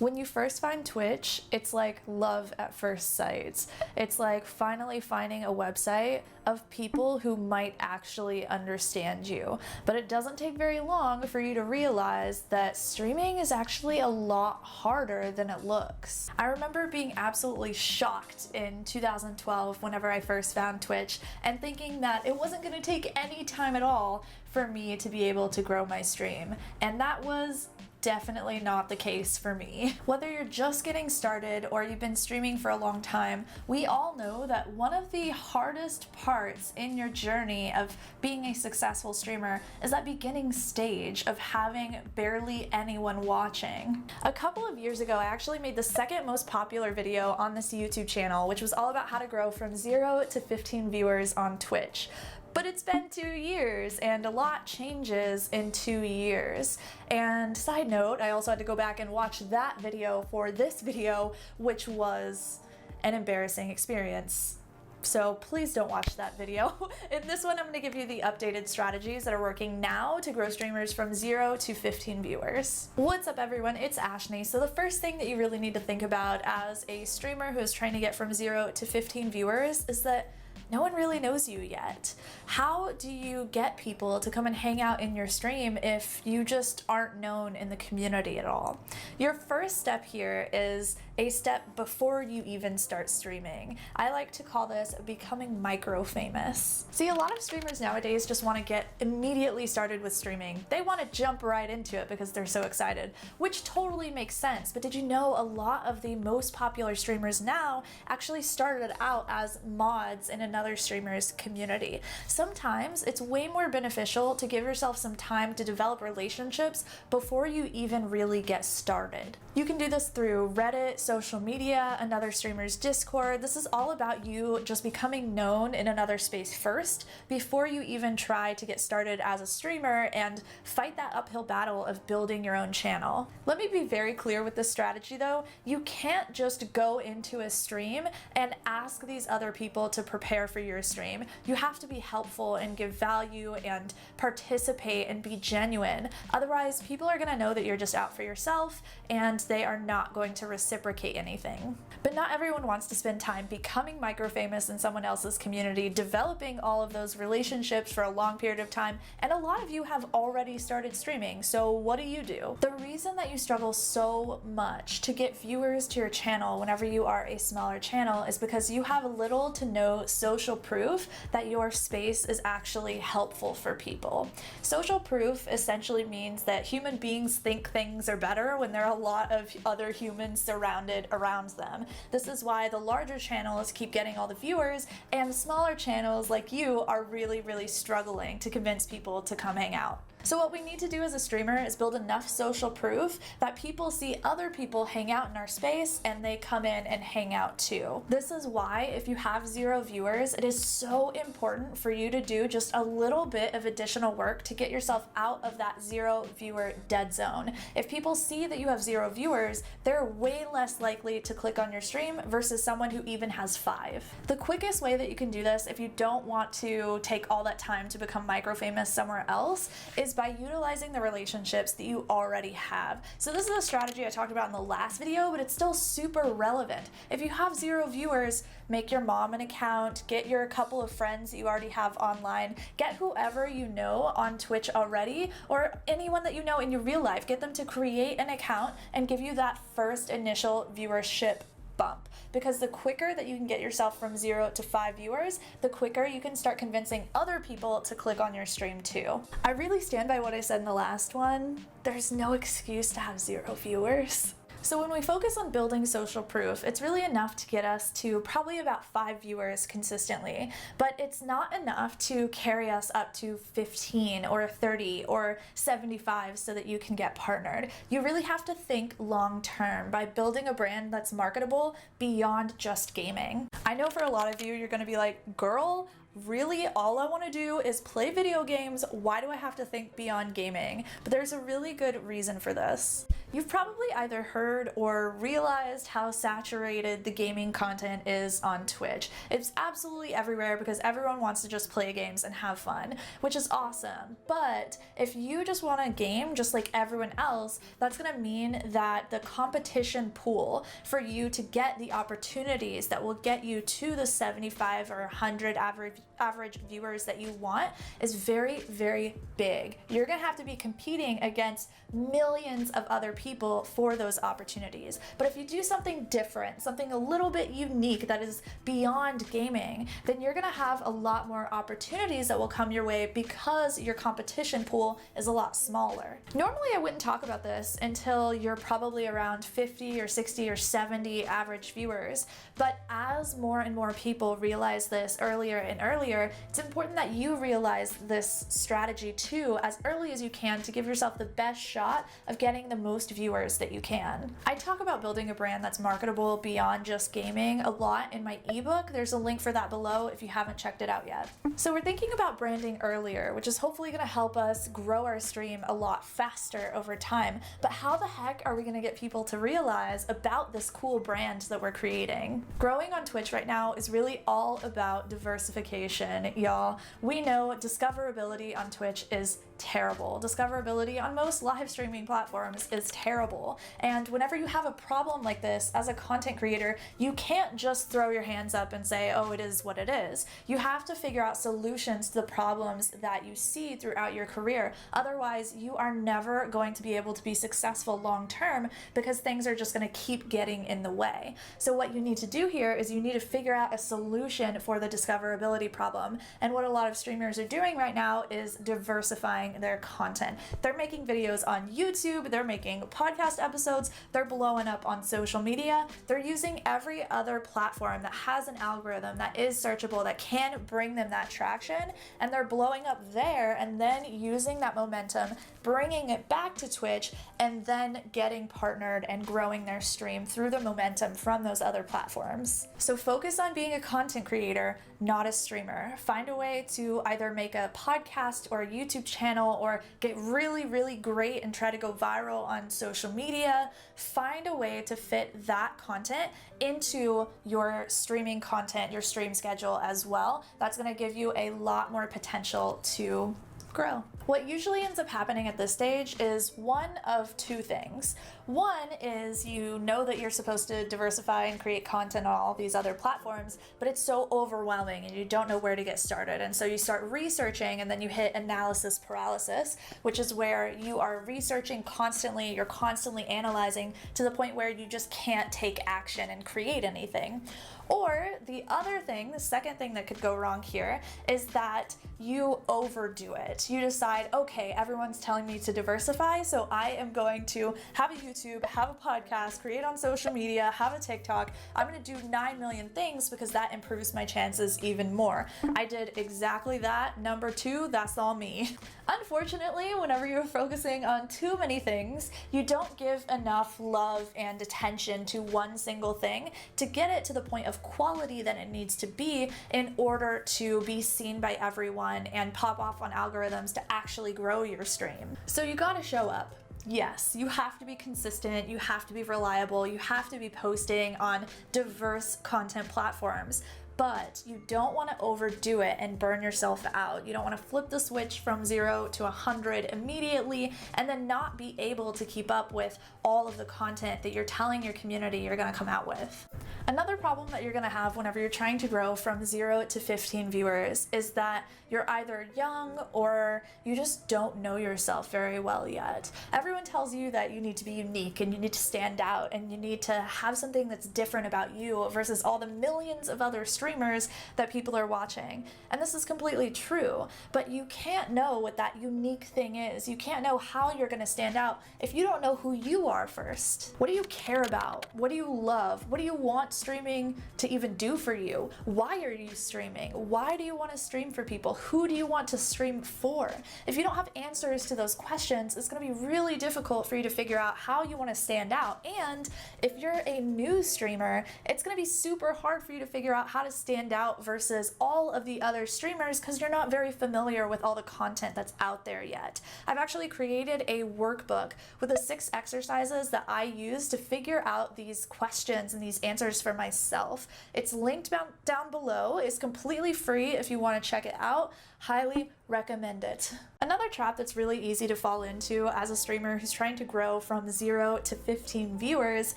When you first find Twitch, it's like love at first sight. It's like finally finding a website of people who might actually understand you. But it doesn't take very long for you to realize that streaming is actually a lot harder than it looks. I remember being absolutely shocked in 2012 whenever I first found Twitch and thinking that it wasn't going to take any time at all for me to be able to grow my stream. And that was definitely not the case for me. Whether you're just getting started or you've been streaming for a long time, we all know that one of the hardest parts in your journey of being a successful streamer is that beginning stage of having barely anyone watching. A couple of years ago, I actually made the second most popular video on this YouTube channel, which was all about how to grow from 0 to 15 viewers on Twitch. But it's been 2 years and a lot changes in 2 years. And side note, I also had to go back and watch that video for this video, which was an embarrassing experience. So please don't watch that video. In this one, I'm going to give you the updated strategies that are working now to grow streamers from 0 to 15 viewers. What's up everyone, it's Ashney. So the first thing that you really need to think about as a streamer who is trying to get from 0 to 15 viewers is that no one really knows you yet. How do you get people to come and hang out in your stream if you just aren't known in the community at all? Your first step here is a step before you even start streaming. I like to call this becoming micro famous. See, a lot of streamers nowadays just want to get immediately started with streaming. They want to jump right into it because they're so excited, which totally makes sense. But did you know a lot of the most popular streamers now actually started out as mods in another streamer's community? Sometimes it's way more beneficial to give yourself some time to develop relationships before you even really get started. You can do this through Reddit, social media, another streamer's Discord. This is all about you just becoming known in another space first before you even try to get started as a streamer and fight that uphill battle of building your own channel. Let me be very clear with this strategy though. You can't just go into a stream and ask these other people to prepare for your stream. You have to be helpful and give value and participate and be genuine. Otherwise, people are gonna know that you're just out for yourself and they are not going to reciprocate anything. But not everyone wants to spend time becoming micro famous in someone else's community, developing all of those relationships for a long period of time, and a lot of you have already started streaming, so what do you do? The reason that you struggle so much to get viewers to your channel whenever you are a smaller channel is because you have little to no social proof that your space is actually helpful for people. Social proof essentially means that human beings think things are better when there are a lot of other humans surrounded around them. This is why the larger channels keep getting all the viewers and smaller channels like you are really struggling to convince people to come hang out. So what we need to do as a streamer is build enough social proof that people see other people hang out in our space and they come in and hang out too. This is why if you have 0 viewers, it is so important for you to do just a little bit of additional work to get yourself out of that 0 viewer dead zone. If people see that you have 0 viewers, they're way less likely to click on your stream versus someone who even has 5. The quickest way that you can do this if you don't want to take all that time to become micro famous somewhere else is by utilizing the relationships that you already have. So this is a strategy I talked about in the last video, but it's still super relevant. If you have 0 viewers, make your mom an account, get your couple of friends that you already have online, get whoever you know on Twitch already, or anyone that you know in your real life, get them to create an account and give you that first initial viewership bump. Because the quicker that you can get yourself from 0 to 5 viewers, the quicker you can start convincing other people to click on your stream too. I really stand by what I said in the last one. There's no excuse to have 0 viewers. So when we focus on building social proof, it's really enough to get us to probably about 5 viewers consistently, but it's not enough to carry us up to 15 or 30 or 75 so that you can get partnered. You really have to think long term by building a brand that's marketable beyond just gaming. I know for a lot of you, you're gonna be like, girl, really all I want to do is play video games. Why do I have to think beyond gaming? But there's a really good reason for this. You've probably either heard or realized how saturated the gaming content is on Twitch. It's absolutely everywhere because everyone wants to just play games and have fun, which is awesome. But if you just want to game just like everyone else, that's going to mean that the competition pool for you to get the opportunities that will get you to the 75 or 100 average viewers that you want is very, very big. You're going to have to be competing against millions of other people for those opportunities. But if you do something different, something a little bit unique that is beyond gaming, then you're gonna have a lot more opportunities that will come your way because your competition pool is a lot smaller. Normally I wouldn't talk about this until you're probably around 50 or 60 or 70 average viewers, but as more and more people realize this earlier and earlier, it's important that you realize this strategy too as early as you can to give yourself the best shot of getting the most viewers that you can. I talk about building a brand that's marketable beyond just gaming a lot in my ebook. There's a link for that below if you haven't checked it out yet. So we're thinking about branding earlier, which is hopefully going to help us grow our stream a lot faster over time. But how the heck are we going to get people to realize about this cool brand that we're creating? Growing on Twitch right now is really all about diversification, y'all. We know discoverability on Twitch is terrible. Discoverability on most live streaming platforms is terrible. And whenever you have a problem like this as a content creator, you can't just throw your hands up and say, oh, it is what it is. You have to figure out solutions to the problems that you see throughout your career. Otherwise, you are never going to be able to be successful long term because things are just going to keep getting in the way. So what you need to do here is you need to figure out a solution for the discoverability problem. And what a lot of streamers are doing right now is diversifying their content. They're making videos on YouTube, they're making podcast episodes, they're blowing up on social media, they're using every other platform that has an algorithm that is searchable, that can bring them that traction, and they're blowing up there and then using that momentum, bringing it back to Twitch, and then getting partnered and growing their stream through the momentum from those other platforms. So focus on being a content creator, not a streamer. Find a way to either make a podcast or a YouTube channel or get really, really great and try to go viral on social media. Find a way to fit that content into your streaming content, your stream schedule as well. That's going to give you a lot more potential to grow. What usually ends up happening at this stage is one of two things. One is you know that you're supposed to diversify and create content on all these other platforms, but it's so overwhelming and you don't know where to get started. And so you start researching and then you hit analysis paralysis, which is where you are researching constantly, you're constantly analyzing to the point where you just can't take action and create anything. Or the other thing, the second thing that could go wrong here is that you overdo it. You decide, okay, everyone's telling me to diversify, so I am going to have a YouTube, have a podcast, create on social media, have a TikTok. I'm going to do 9 million things because that improves my chances even more. I did exactly that. Number 2, that's all me. Unfortunately, whenever you're focusing on too many things, you don't give enough love and attention to one single thing to get it to the point of quality that it needs to be in order to be seen by everyone and pop off on algorithms to actually grow your stream. So you gotta show up. Yes, you have to be consistent, you have to be reliable, you have to be posting on diverse content platforms. But you don't want to overdo it and burn yourself out. You don't want to flip the switch from 0 to 100 immediately and then not be able to keep up with all of the content that you're telling your community you're going to come out with. Another problem that you're going to have whenever you're trying to grow from 0 to 15 viewers is that you're either young or you just don't know yourself very well yet. Everyone tells you that you need to be unique and you need to stand out and you need to have something that's different about you versus all the millions of other streamers that people are watching. And this is completely true, but you can't know what that unique thing is. You can't know how you're going to stand out if you don't know who you are first. What do you care about? What do you love? What do you want streaming to even do for you? Why are you streaming? Why do you want to stream for people? Who do you want to stream for? If you don't have answers to those questions, it's going to be really difficult for you to figure out how you want to stand out. And if you're a new streamer, it's going to be super hard for you to figure out how to as stand out versus all of the other streamers because you're not very familiar with all the content that's out there yet. I've actually created a workbook with the 6 exercises that I use to figure out these questions and these answers for myself. It's linked down below. It's completely free if you want to check it out. Highly recommend it. Another trap that's really easy to fall into as a streamer who's trying to grow from 0 to 15 viewers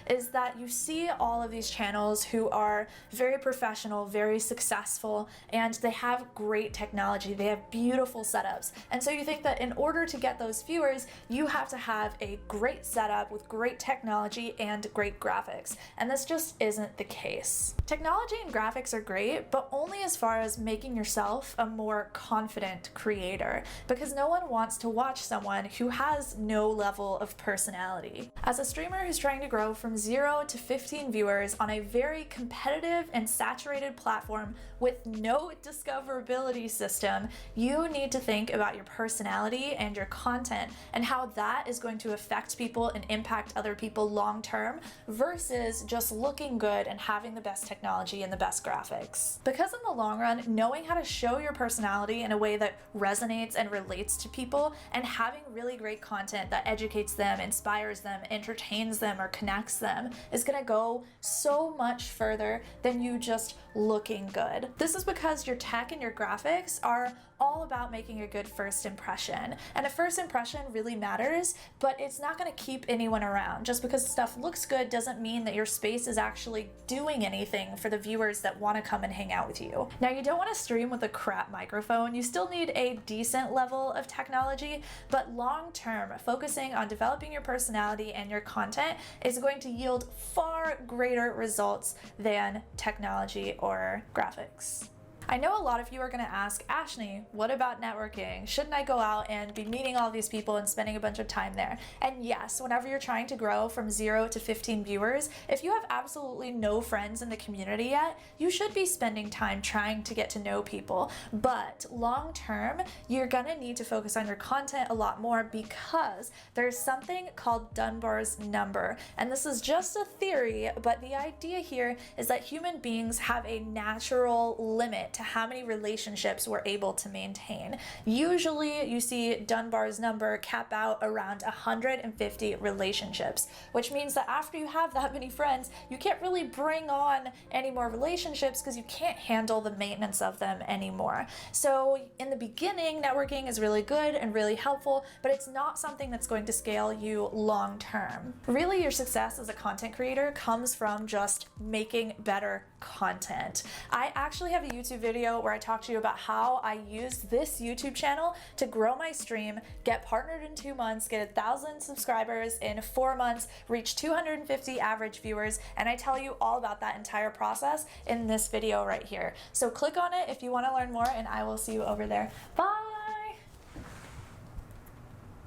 is that you see all of these channels who are very professional, very successful, and they have great technology. They have beautiful setups. And so you think that in order to get those viewers, you have to have a great setup with great technology and great graphics. And this just isn't the case. Technology and graphics are great, but only as far as making yourself a more confident creator, because no one wants to watch someone who has no level of personality. As a streamer who's trying to grow from 0 to 15 viewers on a very competitive and saturated platform with no discoverability system, you need to think about your personality and your content and how that is going to affect people and impact other people long term versus just looking good and having the best technology and the best graphics. Because in the long run, knowing how to show your personality in a way that resonates and relates to people and having really great content that educates them, inspires them, entertains them, or connects them is going to go so much further than you just looking good. This is because your tech and your graphics are all about making a good first impression. And a first impression really matters, but it's not going to keep anyone around. Just because stuff looks good doesn't mean that your space is actually doing anything for the viewers that want to come and hang out with you. Now, you don't want to stream with a crap microphone. You still need a decent level of technology, but long term, focusing on developing your personality and your content is going to yield far greater results than technology or graphics. I know a lot of you are going to ask, Ashley, what about networking? Shouldn't I go out and be meeting all these people and spending a bunch of time there? And yes, whenever you're trying to grow from 0 to 15 viewers, if you have absolutely no friends in the community yet, you should be spending time trying to get to know people. But long term, you're going to need to focus on your content a lot more because there's something called Dunbar's number. And this is just a theory, but the idea here is that human beings have a natural limit to how many relationships we're able to maintain. Usually you see Dunbar's number cap out around 150 relationships, which means that after you have that many friends, you can't really bring on any more relationships because you can't handle the maintenance of them anymore. So in the beginning, networking is really good and really helpful, but it's not something that's going to scale you long term. Really, your success as a content creator comes from just making better content. I actually have a YouTube video where I talk to you about how I used this YouTube channel to grow my stream, get partnered in 2 months, get 1,000 subscribers in 4 months, reach 250 average viewers, and I tell you all about that entire process in this video right here. So click on it if you want to learn more, and I will see you over there. Bye!